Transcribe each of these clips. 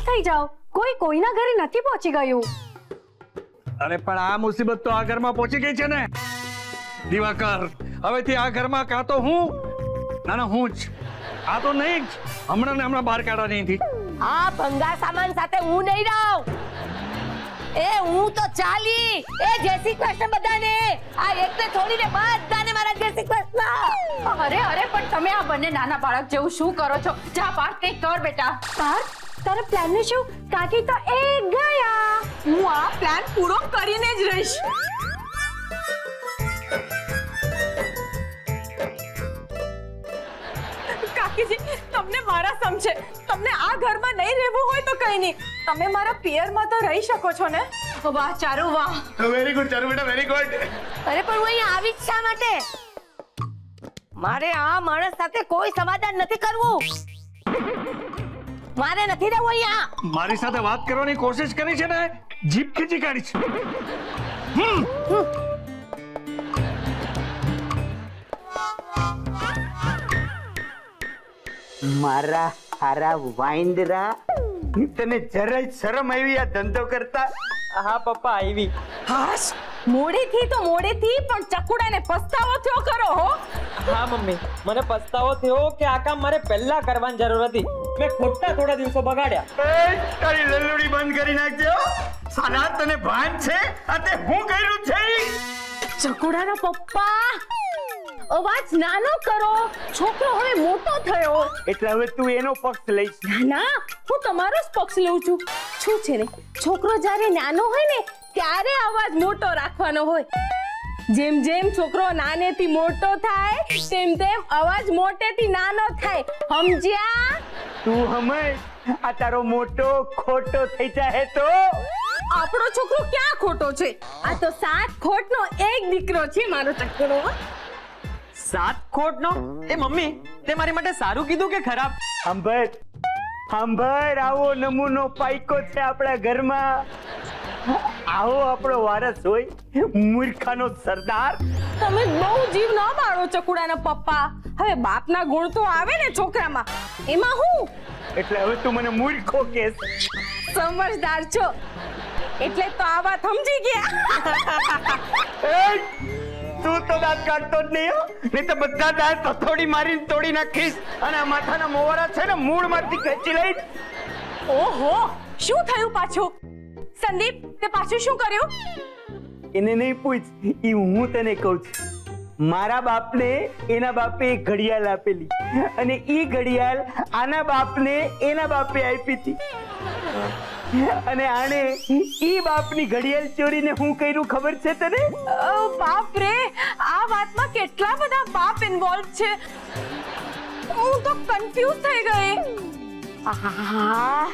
શાંત થઈ જાઓ, કોઈ કોઈના ઘરે નથી પહોંચી ગયું. અરે પણ આ મુસીબત તો આ ઘરમાં પહોંચી ગઈ છે ને દિવાકર. હવેથી આ ઘરમાં કાં તો હું ના હું જ, આ તો નહીં જ, હમણાં ને હમણાં બહાર કાઢવા નહીં થી. આ ભંગાર સામાન સાથે હું નહીં રહું. એ હું તો ચાલી. એ જય શ્રી કૃષ્ણ બધાને. આ એકને છોડીને બધાને મારા જય શ્રી કૃષ્ણ. અરે પણ તમે આ બંને નાના બાળક જેવું શું કરો છો? જા પાર્થ કંઈક કર બેટા. પાર્થ, તારા પ્લાન નું શું? કાકી તો ગયા. હું આ પ્લાન પૂરો કરીને જ રહીશ. કાકીજી, તમને મારા સમજે. તમને આ ઘરમાં નહીં રહેવું હોય તો કઈ નહીં, તમે મારા પિયરમાં તો રહી શકો છો ને. વાહ ચારુ, વાહ. વેરી ગુડ ચારુ બેટા, વેરી ગુડ. અરે પણ હું અહીંયા આવી જ શા માટે? મારે આ માણસ સાથે કોઈ સમાધાન નથી કરવું. મારે નથી રહેવું અહીંયા. મારી સાથે વાત કરવાની કોશિશ કરી છે ને, જીભ ખીચી કાઢી છે. મારા હારા વાંદરા, તને જરાય શરમ આવી આ ધંધો કરતા? હા પપ્પા આવી. હાશ, મોડેથી તો મોડેથી, પણ ચકુડાને પસ્તાવો થયો કરો હો. હા મમ્મી, મને પસ્તાવો થયો કે આ કામ મારે પહેલા કરવાની જરૂર હતી. મેં ખોટા થોડા દિવસો બગાડ્યા. તારી લલ્લુડી બંધ કરી નાખજો. સાલા તને ભાન છે આ તે હું કર્યું છે? ચકુડાના પપ્પા, અવાજ નાનો કરો. છોકરો હવે મોટો થયો. એટલે હવે તું એનો પક્ષ લઈશ? ના, હું તમારો જ પક્ષ લઉં છું. શું છે ને, છોકરો જ્યારે નાનો હોય ને ત્યારે અવાજ મોટો રાખવાનો હોય. જેમ જેમ છોકરો નાનેથી મોટો થાય તેમ તેમ અવાજ મોટેથી નાનો થાય. સમજ્યા? તું સમજ, આ તારો મોટો ખોટો થઈ જાય તો આપણો છોકરો ક્યાં ખોટો છે? આ તો 7 ખોટનો એક દીકરો છે મારો ચકડો. 7 ખોટનો? એ મમ્મી, તે મારી માટે સારું કીધું કે ખરાબ? સાંભળ, આવો નમૂનો પાઈકો છે આપણા ઘરમાં. આવો આપણો વારસ હોય, મૂર્ખાનો સરદાર. તમે બહુ જીવ ન બાળો ચકુડાના પપ્પા. હવે બાપના ગુણ તો આવે ને છોકરામાં, એમાં હું? એટલે હવે તું મને મૂર્ખો કહેશ? સમજદાર છો એટલે તો આ વાત સમજી ગયા. તું તો દાંત કાઢતો જ નહીં, નહીં તો બધા દાંત હથોડી મારીને તોડી નાખીશ અને આ માથાના મોવાડા છે ને મૂળમાંથી ખેંચી લઈશ. ઓહો, શું થયું પાછું? સંદીપ, તે પાછું શું કર્યું? એને નહીં પૂછ, ઈ હું તને કહું છું. મારા બાપને એના બાપે એક ઘડિયાળ આપેલી અને ઈ ઘડિયાળ આના બાપને એના બાપે આપી હતી. અને આને ઈ બાપની ઘડિયાળ ચોરીને હું કર્યું ખબર છે તને? બાપ રે, આ વાતમાં કેટલા બધા બાપ ઇન્વોલ્વ છે. હું તો કન્ફ્યુઝ થઈ ગઈ. આહા,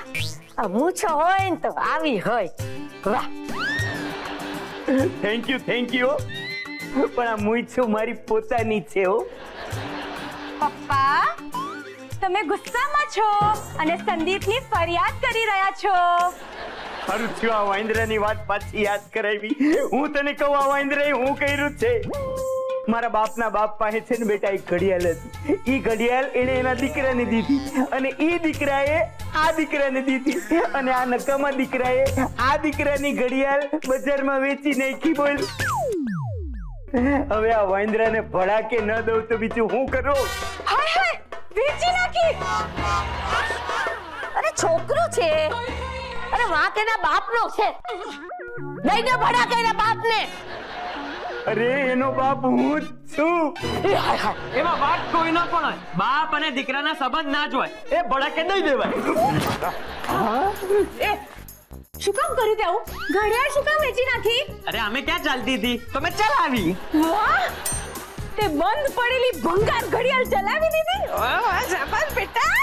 મૂછો હોય ને તો આવી હોય. વાહ, થેન્ક યુ પણ આ મૂછું મારી પોતાની છે હો. પપ્પા, તમે ગુસ્સામાં છો અને સંદીપની ફરિયાદ કરી રહ્યા છો. સારું થયું આ વાંદરાની વાત પાછી યાદ કરાવી. હું તને કહું, આ વાંદરાએ હું કર્યું છે. મારા બાપના બાપ પાસે છે ને બેટા એક ઘડિયાળ હતી. ઈ ઘડિયાળ એને એના દીકરાને દીધી અને ઈ દીકરાએ આ દીકરાને દીધી અને આ નકામા દીકરાએ આ દીકરાની ઘડિયાળ બજારમાં વેચી નાખી. બોલ, હવે આ વાંદરાને ભડાકે ન દઉં તો બીજું હું કરું? હાય, વેચી નાખી. અરે છોકરો છે, અરે વાંક એના બાપનો છે. લઈને ભડાકે એના બાપને. અરે એનો બાપ હું જ છું. એમાં વાત કોઈ ન પણ હોય. બાપ અને દીકરાના સંબંધ ના જ હોય. એ ભડાકે દઈ દેવાય. શું કામ કર્યું તેવું? ઘડિયાળ શું કામ વેચી નાખી? અરે અમે ક્યાં ચાલતી હતી તો મેં ચલાવી. વાહ, તે બંધ પડેલી ભંગાર ઘડિયાળ ચલાવી દીધી. વાહ જબર બેટા.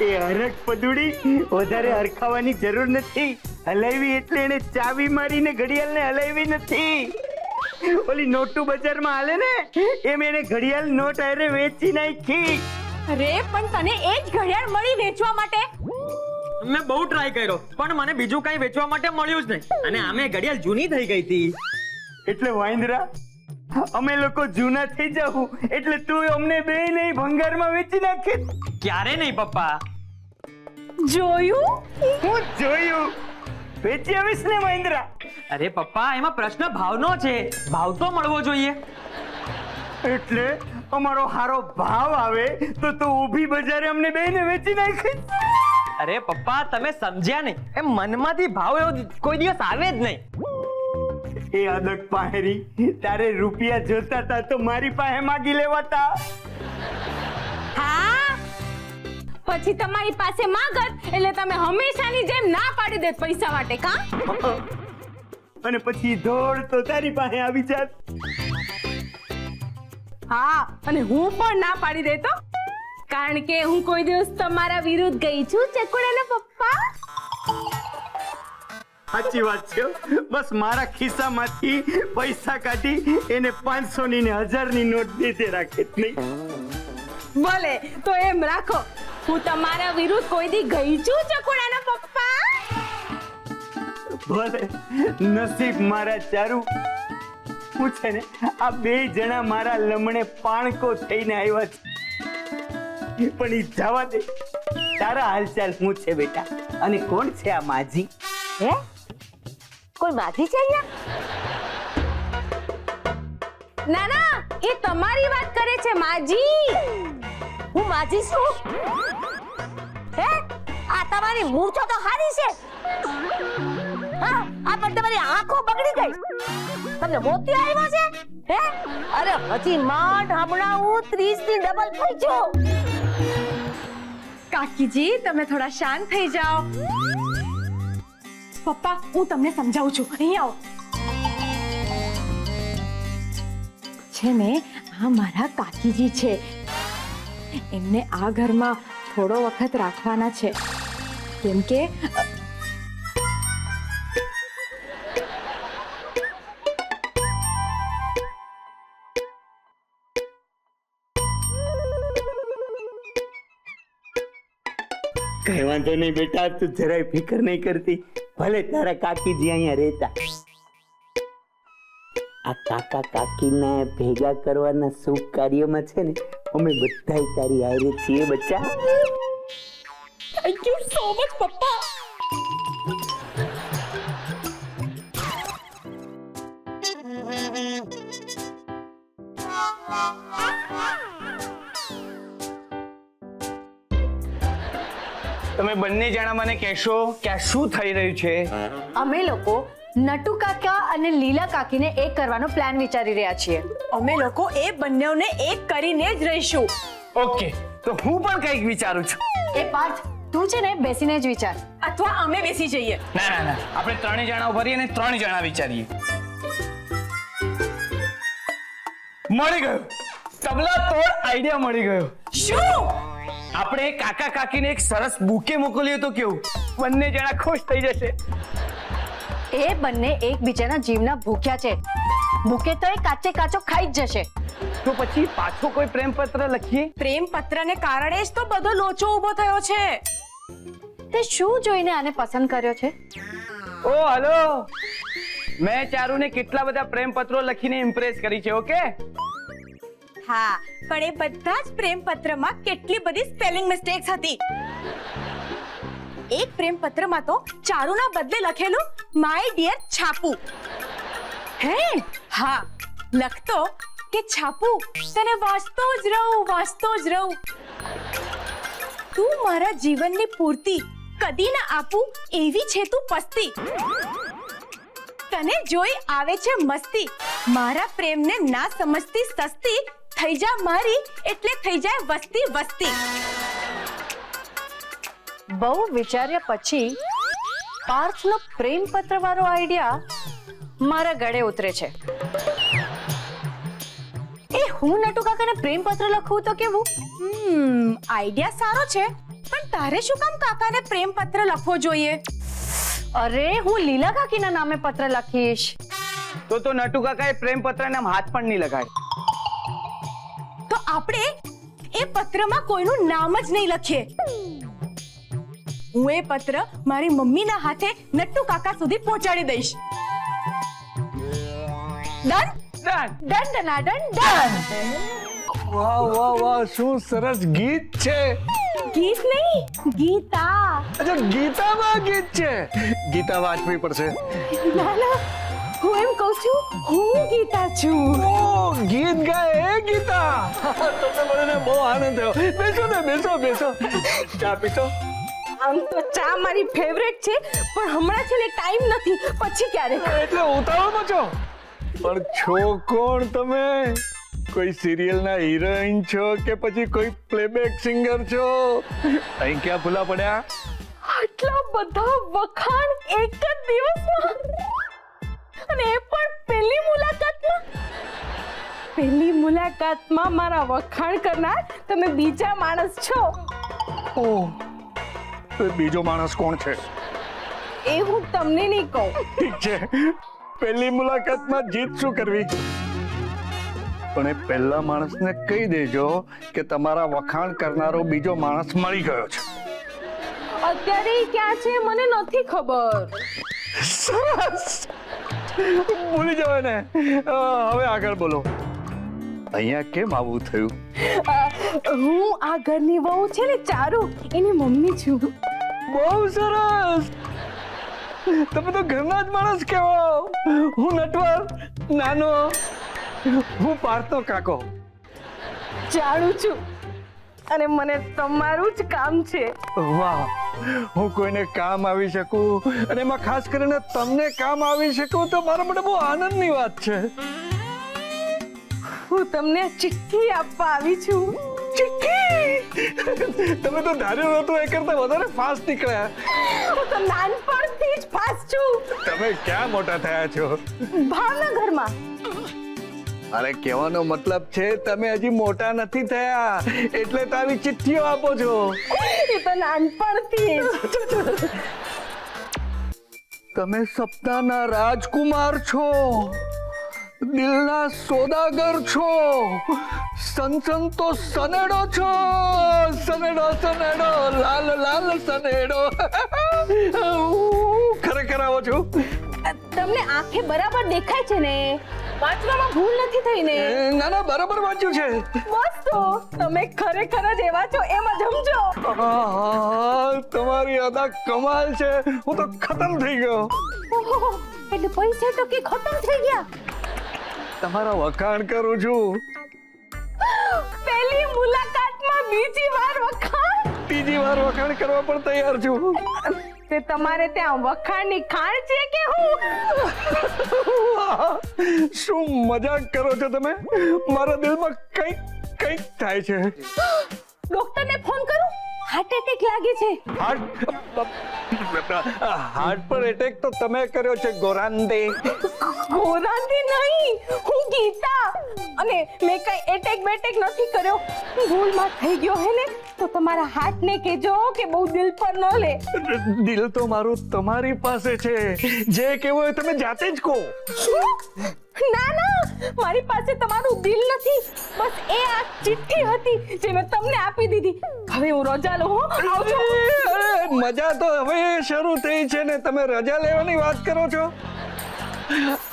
એ હરખ પદુડી, વધારે હરખાવાની જરૂર નથી. હલાવી એટલે એને ચાવી મારીને ઘડિયાળને હલાવી નથી. ઓલી નોટુ બજારમાં હાલે ને એમ એને ઘડિયાળ નોટ આરે વેચી નાખી. અરે પણ તને એ જ ઘડિયાળ મળી વેચવા માટે? મેં બહુ ટ્રાય કર્યો પણ મને બીજું કઈ વેચવા માટે મળ્યું જ નહીં. અને આમે ઘડિયાળ જૂની થઈ ગઈ હતી. એટલે વાંદરા, અમે લોકો જૂના થઈ જાવું એટલે તું અમને બે નહીં ભંગારમાં વેચી નાખે? ક્યારે નહીં પપ્પા. જોયું? હું જોયું. વેચી આવીશ ને મહેન્દ્રા. અરે પપ્પા એમાં પ્રશ્ન ભાવનો છે, ભાવ તો મળવો જોઈએ. એટલે અમારો હારો ભાવ આવે તો ઊભી બજારે અમને બેને વેચી નાખીશ. અરે પપ્પા તમે સમજ્યા નહીં, એમ મનમાંથી ભાવ એવો કોઈ દિવસ આવે જ નહીં. એ અદક પાહેરી, તારે રૂપિયા જોતા હતા તો મારી પાસે માગી લેવાતા. હા, પછી તમારી પાસે માંગત એટલે તમે હંમેશાની જેમ ના પાડી દેત પૈસા માટે, કા? અને પછી દોડ તો તારી પાસે આવી જાત. હા, અને હું પણ ના પાડી દેતો, કારણ કે હું કોઈ દિવસ તમારા વિરુદ્ધ ગઈ છું ચકુડાના પપ્પા. સાચી વાત છે. બસ મારા ખિસ્સામાંથી પૈસા કાઢી એને 500 ની ને 1000 ની નોટ દેતે રાખે જ નહીં. ભલે તો એમ રાખો, હું તમારા વિરુદ્ધ કોઈ દી ગઈ છું ચકુડાના પપ્પા? ભલે, નસીબ મારા ચારુ. હું છે ને આ બે જણા મારા લમણે પાણકો થઈને આવ્યા છે, પણ ઈ જવા દે. તારા હાલચાલ હું છે બેટા? અને કોણ છે આ માજી? હે કોઈ માથી છે અહીંયા? ના ના, એ તમારી વાત કરે છે માજી. હું માજી છું? હે આ તમારી મૂછો તો હારી છે. હા, આ પણ તમારી આંખો બગડી ગઈ. તમને મોતી આવ્યા છે? હે અરે હજી માંડ હમણાં હું 30 ની ડબલ થઈ છું. કાકીજી તમે થોડા શાંત થઈ જાઓ. પપ્પા હું તમને સમજાવું છું, અહીં આવો. છે ને આ મારા કાકીજી છે, એમને આ ઘરમાં થોડો વખત રાખવાના છે, કેમ કે કઈ વાંધો નહીં બેટા, તું જરાય ફિકર નહીં કરતી. ભલે તારા કાકીજી અહીંયા રહેતા. આ કાકા કાકીને ભેગા કરવાના શુભ કાર્યમાં છે ને અમે બધા તારી હારે છીએ બચ્ચા. થેન્ક યુ સો મચ પપ્પા. તમે બંને જણા મને કહેશો કે આ શું થઈ રહ્યું છે? અમે લોકો નટુ કાકા અને લીલા કાકીને એક કરવાનો પ્લાન વિચારી રહ્યા છીએ. અમે લોકો એ બંનેઓને એક કરીને જ રહીશું. ઓકે, તો હું પણ કંઈક વિચારું છું. એ પાર્થ તું છે ને બેસીને જ વિચાર. અથવા અમે બેસી જઈએ. ના ના ના, આપણે 3 જણા ઉભા રહીએ અને 3 જણા વિચારીએ. મળી ગયો, તબલા તોડ આઈડિયા મળી ગયો. શું? આપણે કાકા કાકીને એક સરસ બુકે મોકલીએ તો કેવું? બંને જણા ખુશ થઈ જશે. એ બંને એકબીજાના જીવના ભૂખ્યા છે. ભૂકે તો એ કાચે કાચો ખાઈ જ જશે. તો પછી પાછો કોઈ પ્રેમ પત્ર લખીએ. પ્રેમ પત્રને કારણે જ તો બધો લોચો ઊભો થયો છે. તે શું જોઈને આને પસંદ કર્યો છે? ઓ હલો, મેં ચારુને કેટલા બધા પ્રેમ પત્રો લખીને ઇમ્પ્રેસ કરી છે. ઓકે, હા, પણ એ બધા જ પ્રેમ પત્રમાં કેટલી બધી સ્પેલિંગ મિસ્ટેક્સ હતી. એક પ્રેમ પત્રમાં તો ચારુના બદલે લખેલું માય ડિયર છાપુ. હે હા, લખતો કે છાપુ તને વાંચતો જ રહું. તું મારા જીવનની પૂર્તિ કદી ના આપું એવી છે તું પસ્તી. તને જોઈ આવે છે મસ્તી, મારા પ્રેમને ના સમજતી સસ્તી. થઈ જા મારી એટલે થઈ જાય વસ્તી વસ્તી. બહુ વિચાર્યા પછી પાર્થનો પ્રેમ પત્ર વાળો આઈડિયા મારા ગળે ઉતરે છે. એ હું નટુ કાકાને પ્રેમ પત્ર લખું તો કેવું? આઈડિયા સારો છે, પણ તારે શું કામ કાકાને પ્રેમ પત્ર લખવો જોઈએ? અરે હું લીલા કાકીના નામે પત્ર લખીશ. તો નટુ કાકાએ પ્રેમ પત્રને આમ હાથ પણ નહીં લગાડે. તો આપણે એ પત્રમાં કોઈનું નામ જ નહીં લખીએ. હું એ પત્ર મારી મમ્મીના હાથે નટ્ટુ કાકા સુધી પહોંચાડી દઈશ. Done done. ડન ડનાડન ડન. વાહ વાહ વાહ, શું સરસ ગીત છે. ગીત નહીં, ગીતા. અચ્છા ગીતામાં ગીત છે, ગીતા વાંચવી પડશે. ના ના, હું એમ કહું છું હું ગીતા છું. ઓ ગીત ગાય એ ગીતા. તમને મળીને બહુ આનંદ થયો. બેસો ને, બેસો બેસો, ચા પીશો? આમ તો ચા મારી ફેવરેટ છે, પણ હમણાં છે ને ટાઈમ નથી, પછી ક્યારેક. એટલે ઉતાવળમાં છો? પણ છો કોણ તમે? કોઈ સિરિયલના હિરોઈન છો કે પછી કોઈ પ્લેબેક સિંગર છો? અહીં ક્યાં ભૂલા પડ્યા? આટલા બધા વખાણ એક જ દિવસમાં, અને એ પણ પહેલી મુલાકાતમાં. પહેલી મુલાકાતમાં મારા વખાણ કરનાર તમે બીજા માણસ છો. ઓહ, તો બીજો માણસ કોણ છે? એ હું તમને નહીં કહું. ઠીક છે, પહેલી મુલાકાતમાં જીત શું કરવી, પણ એ પહેલા માણસને કહી દેજો કે તમારા વખાણ કરનારો બીજો માણસ મળી ગયો છે. અત્યારે ઈ ક્યાં છે મને નથી ખબર. સરસ, ભૂલી જવાય ને. હવે આગળ બોલો, અહીંયા કેમ આવું થયું? હું આ ઘરની વહુ છે ને ચારુ, એની મમ્મી છું. બહુ સરસ, તમે તો ઘરના જ માણસ કહેવાઓ. હું નટવર નાનો, હું પાર્થનો કાકો. જાણું છું, અને મને તમારું જ કામ છે. વાહ, હું કોઈને કામ આવી શકું, અને એમાં ખાસ કરીને તમને કામ આવી શકું તો મારા માટે બહુ આનંદની વાત છે. હું તમને ચિઠ્ઠી આપવા આવી છું. ચિઠ્ઠી? તમે તો ધાર્યું નહોતું એ કરતા વધારે ફાસ્ટ નીકળ્યા. હું તો નાનપણથી જ ફાસ્ટ છું. તમે ક્યાં મોટા થયા છો? ભાવનગરમાં. અરે કહેવાનો મતલબ છે તમે હજી મોટા નથી થયા, એટલે તો આવી ચિઠ્ઠીઓ આપો છો. એ તો નાનપણથી જ. તમે સપનાના રાજકુમાર છો, દિલના સોદાગર છો, સનસન તો સનેડો છો, સનેડો સનેડો લાલ લાલ સનેડો. ખરેખર આવો છો? તમને આંખે બરાબર દેખાય છે ને? વાંચવામાં ભૂલ નથી થઈ ને? ના ના, બરાબર વાંચ્યું છે. બસ તો તમે ખરેખર જ એવા છો એમ જ સમજો. તમારી અદા કમાલ છે, હું તો ખતમ થઈ ગયો. ઓહો, એટલે પૈસા તો કે ખતમ થઈ ગયા. તમારા વખાણ કરું છું. પહેલી મુલાકાતમાં બીજી વાર વખાણ? ત્રીજી વાર વખાણ કરવા પણ તૈયાર છું. તે તમારે ત્યાં વખાણની ખાણ છે કે હું? શું મજાક કરો છો તમે? મારા દિલમાં કંઈક કંઈક થાય છે. ડોક્ટરને ફોન કરું? હાર્ટ એટેક લાગે છે. હાર્ટ પર એટેક તો તમે કર્યો છે ગોરાંદે. ગોરાંદી નહીં, હું ગીતા. અને મેં કઈ એટેક બેટેક નથી કર્યો. ભૂલમાં થઈ ગયો હે ને તો તમારા હાર્ટને કહેજો કે બહુ દિલ પર ન લે. દિલ તો મારું તમારી પાસે છે, જે કહેવું હોય તમે જાતે જ કહો. શું? ના ના, મારી પાસે તમારું દિલ નથી, બસ એ આ ચિઠ્ઠી હતી જે મેં તમને આપી દીધી. હવે હું રજા લઉં હો. આવજો. અરે મજા તો હવે શરૂ થઈ છે ને તમે રજા લેવાની વાત કરો છો?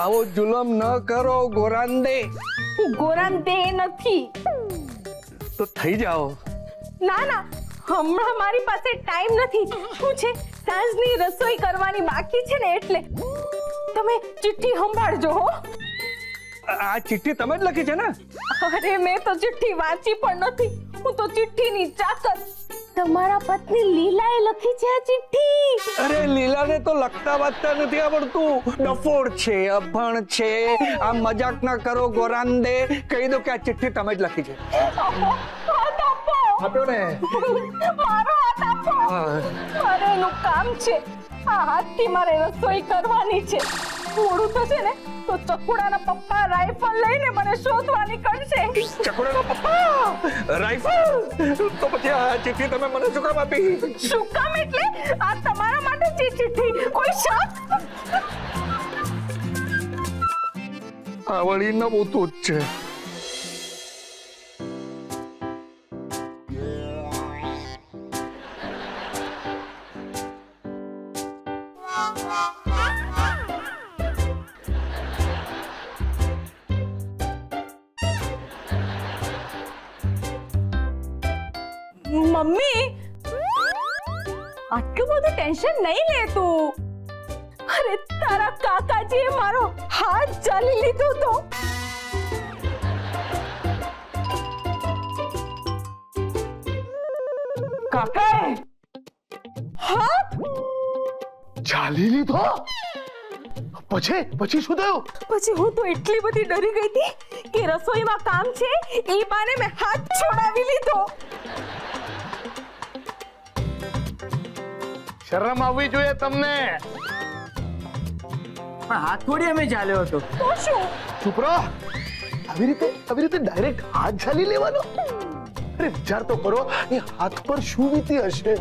આવો જુલમ ન કરો ગોરાંદે. હું ગોરાંદે નથી. તો થઈ જાઓ. ના ના, હમણાં મારી પાસે ટાઈમ નથી. શું છે, સાંજની રસોઈ કરવાની બાકી છે ને, એટલે તમે ચિઠ્ઠી સંભાળજો હો. આ ચિઠ્ઠી તમે જ લખી છે ને? અરે મેં તો ચિઠ્ઠી વાંચી પણ નથી, હું તો ચિઠ્ઠીની ચાકર. તમારા પત્ની લીલાએ લખી છે આ ચિઠ્ઠી. અરે લીલાને તો લખતા વાંચતા નથી આવડતું, ડફોડ છે, અભણ છે. આ મજાક ના કરો ગોરાંદે. કહી દો કે આ ચિઠ્ઠી તમે જ લખી છે. હાથ આપો. આપ્યો ને? મારો હાથ આપો. મારે એનું કામ છે. આ હાથથી મારે રસોઈ કરવાની છે. થોડું તો છે ને તો ચકુડાના પપ્પા રાઇફલ લઈને મને શોધવા નીકળશે. ચકુડાના પપ્પા રાઇફલ? તો પછી આ ચિઠ્ઠી તમે મને શું કામ આપી? શું કામ એટલે આ તમારા માટે છે ચિઠ્ઠી. કોઈ શક? આ વળી નવું તો જ છે. મમ્મી, આટલું બધું ટેન્શન નહીં લેતું. અરે તારા કાકાજીએ મારો હાથ ચાલી લીધો તો. કાકા હાથ ચાલી લીધો? પછી શું થયું? પછી હું તો એટલી બધી ડરી ગઈ હતી કે રસોઈમાં કામ છે એ બાને મેં હાથ છોડાવી લીધો. શરમ આવવી જોઈએ તમને. પણ હાથ થોડી અમે ચાલ્યો હતો. તો શું? ચૂપ રહો. આવી રીતે ડાયરેક્ટ હાથ ચાલી લેવાનો? અરે વિચાર તો કરો, એ હાથ પર શું વીતી હશે?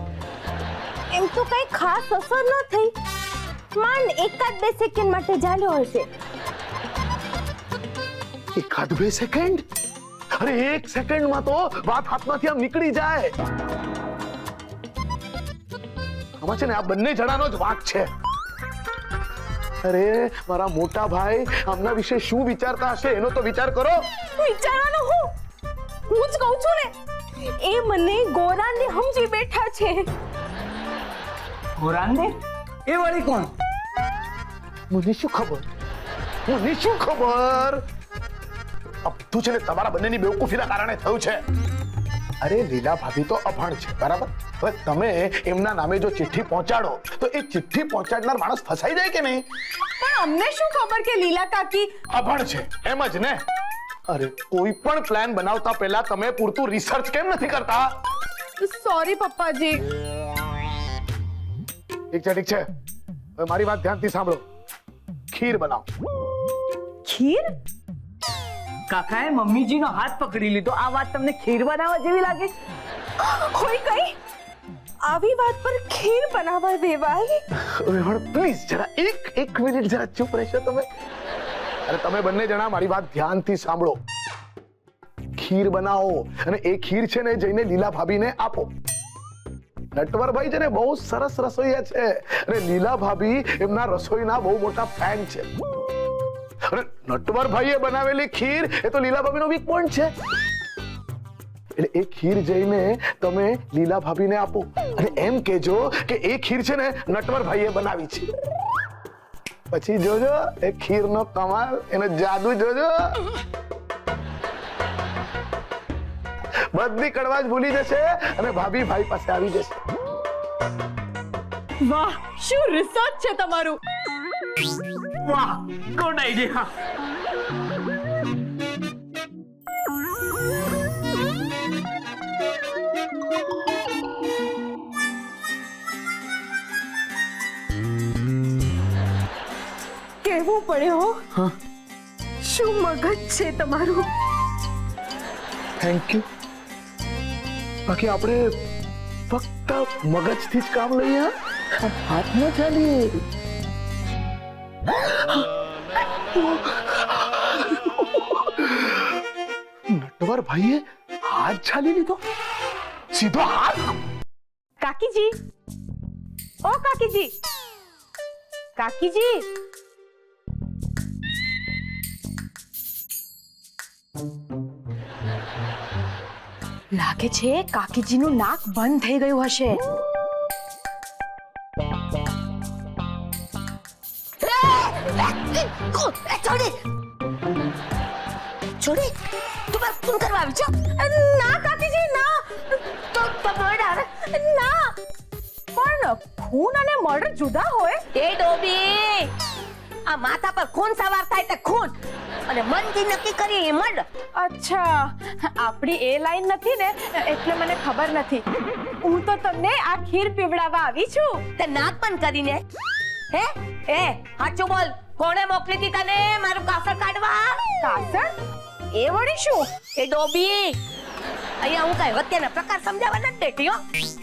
એમ તો કઈ ખાસ અસર ન થઈ. માંડ એકાદ બે સેકન્ડ માટે ચાલ્યો હશે. એકાદ બે સેકન્ડ? અરે 1 સેકન્ડમાં તો વાત હાથમાંથી આમ નીકળી જાય. આમાં છે ને આ બંને જણાનો જ વાંક છે. અરે મારા મોટા ભાઈ આમના વિશે શું વિચારતા હશે એનો તો વિચાર કરો. વિચારવાનું હું જ કહું છું ને. એ મને ગોરાને સમજી બેઠા છે. ગોરાંદે? એ વળી કોણ? મને શું ખબર? આ બધું છે ને તમારા બંનેની બેવકૂફીના કારણે થયું છે. અરે લીલા ભાભી તો અભણ છે, બરાબર? હવે તમે એમના નામે જો ચિઠ્ઠી પહોંચાડો તો એ ચિઠ્ઠી પહોંચાડનાર માણસ ફસાઈ જાય કે નહીં? પણ અમને શું ખબર કે લીલા કાકી અભણ છે, એમ જ ને? અરે કોઈ પણ પ્લાન બનાવતા પહેલા તમે પૂરતું રિસર્ચ કેમ નથી કરતા? સોરી પપ્પાજી. ઠીક છે. હવે મારી વાત ધ્યાનથી સાંભળો. ખીર બનાવો. ખીર? કાકાએ મમ્મીજીનો હાથ પકડી લીધો. આ વાત તમને ખીર બનાવવા જેવી લાગે? કોઈ કઈ આવી વાત પર ખીર બનાવવા દેવાય? પ્લીઝ જરા એક મિનિટ જરા ચૂપ રહેશો તમે? અરે તમે બંને જણા મારી વાત ધ્યાનથી સાંભળો. ખીર બનાવો અને એ ખીર છે ને જઈને લીલા ભાભીને આપો. નટવરભાઈ છે ને બહુ સરસ રસોઈયા છે અને લીલા ભાભી એમના રસોઈના બહુ મોટા ફેન છે. અને નટવરભાઈએ બનાવેલી ખીર એ તો લીલા ભાભીનો વીક પોઈન્ટ છે. એટલે એ ખીર જઈને તમે લીલા ભાભીને આપો અને એમ કહેજો કે એ ખીર છે ને નટવરભાઈએ બનાવી છે. પછી જોજો એ ખીરનો કમાલ, એનો જાદુ જોજો. બધી કડવાશ ભૂલી જશે અને ભાભી ભાઈ પાસે આવી જશે. વાહ, શું રિસર્ચ છે તમારું. વાહ, ગુડ આઈડિયા. કેવું પડે હો. શું મગજ છે તમારું. Thank you. બાકી આપણે ફક્ત મગજથી જ કામ લઈએ, હાથ ન ચાલીએ. નટવરભાઈએ હાથ ચાલી લીધો? સીધો હાથ? કાકીજી, ઓ કાકીજી, કાકીજી. લાગે છે કાકીજીનું નાક બંધ થઈ ગયું હશે. છોડી તું બસ ફોન કરવા આવી છો? ના કાકીજી ના. તો મર્ડર ના, પણ ખૂન અને મર્ડર જુદા હોય. એ ડોબી, આ માથા પર ખૂન સવાર થાય તે ખૂન અને મનથી નક્કી કરી એ મર્ડર. અચ્છા, આપણી એ લાઈન નથી ને એટલે મને ખબર નથી. હું તો તમને આ ખીર પીવડાવવા આવી છું. તે નાક બંધ કરીને હે એ સાચું બોલ, કોણે મોકલી હતી તને મારું કાસર કાઢવા? કાસર? એ વળી શું? એ ડોબી, અહીંયા હું કઈ વત્યાના પ્રકાર સમજાવવા નથી બેઠી હો.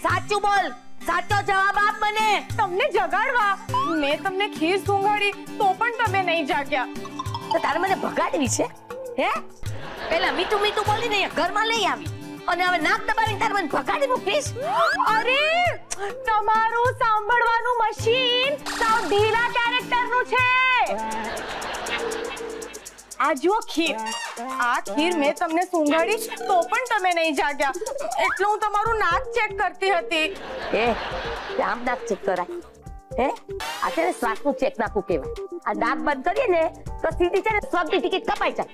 સાચું બોલ, સાચો જવાબ આપ મને. તમને જગાડવા મેં તમને ખીર સુંઘાડી તો પણ તમે નહીં જાગ્યા. તો તારે મને ભગાડવી છે હે? પેલા મીઠું મીઠું બોલીને અહીંયા ઘરમાં લઈ આવી અને હવે નાક દબાવીને તારે મને ભગાડી મૂકીશ? અરે તમારું સાંભળવાનું મશીન સાવ ઢીલા કેરેક્ટરનું છે. આ જુઓ ખીર, આ ખીર મેં તમને સૂંઘાડી તો પણ તમે નહીં જાગ્યા, એટલે હું તમારું નાક ચેક કરતી હતી. એ આમ નાક ચેક કરાય? હે, આ છે ને શ્વાસનું ચેક નાખવું કહેવાય. આ નાક બંધ કરીએ ને તો સીધી છે ને સ્વર્ગની ટિકિટ કપાઈ જાય.